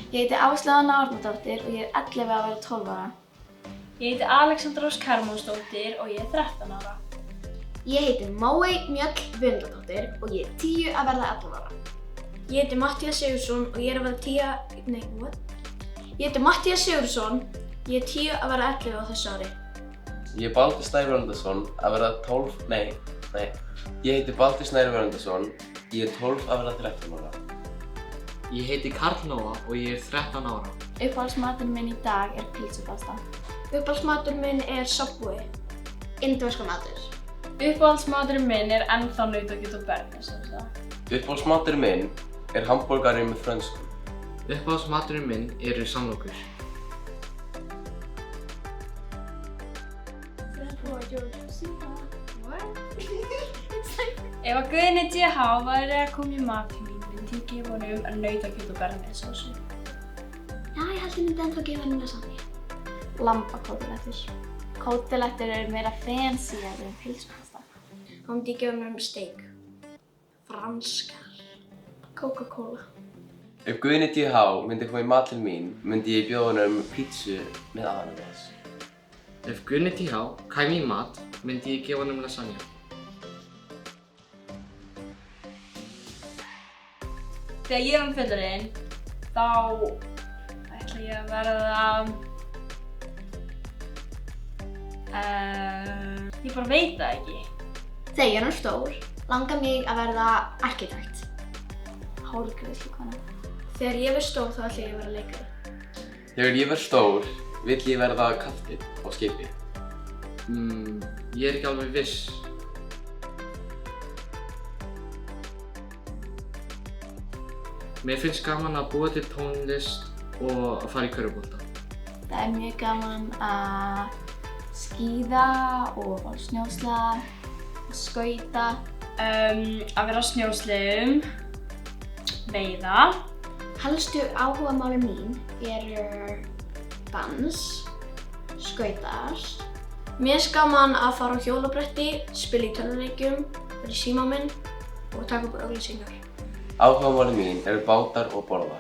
Ég heiti Áslaug Anna Árnadóttir og ég er 11 að verða 12 ára. Ég heiti Alexandra Ósk Hermannsdóttir og ég er 13 ára. Ég heiti Móey Mjöll Vöndardóttir og ég er 10 að verða 11 ára. Ég heiti Matthías Sigurðsson og ég er að verða Ég heiti Matthías Sigurðsson, ég er 10 að verða 11 á þessu ári. Ég er Baldur Snær Völundarson að verða 12, nei. Ég heiti Baldur Snær Völundarson, ég er 12 að verða 13 ára. Ég heiti Karl Nóa og ég er 13 ára. Uppáhaldsmaturinn minn í dag er pítsupasta. Uppáhaldsmaturinn minn er Subway. Indverskur matur. Uppáhaldsmaturinn minn er ennþá nautakjöt og bearnaise. Uppáhaldsmaturinn minn er hamborgari með frönskum. Uppáhaldsmaturinn minn eru samlokur. Ef að Guðni DH væri að koma í matinn mín, myndi ég gefa honum nautakjöt og bearnaise sósu. Já, ég held ég myndi ennþá gefa henni lasagne. Lambakótelettur. Kótelettur eru meira fancy en pylsupasta. Þá myndi ég gefa henni steik. Franskar. Coca-Cola. Ef Guðni DH myndi koma í mat til mín, myndi ég bjóða honum pítsu með ananas. Ef Guðni DH kæmi í mat, myndi ég gefa honum lasagne. Þegar ég er fullorðin, þá ætla ég að verða... Ég bara veit það ekki. Þegar ég er stór, langar mig að verða arkitekt. Hárgreiðslukona. Þegar ég verð stór, þá ætla ég að verða leikari. Þegar ég verð stór, vill ég verða kapteinn á skipi. Ég er ekki alveg viss. Mér finnst gaman að búa til tónlist og að fara í körfubolta. Það er mjög gaman að skíða og fara á snjósleða, skauta. Að vera á snjósleðum, veiða. Helstu áhugamálin mín eru dans, skautar. Mér finnst gaman að fara á hjólabretti, spila í tölvuleikjum, vera í síma minn og taka upp auglýsingar. Áhugamálin mín eru bátar og borða.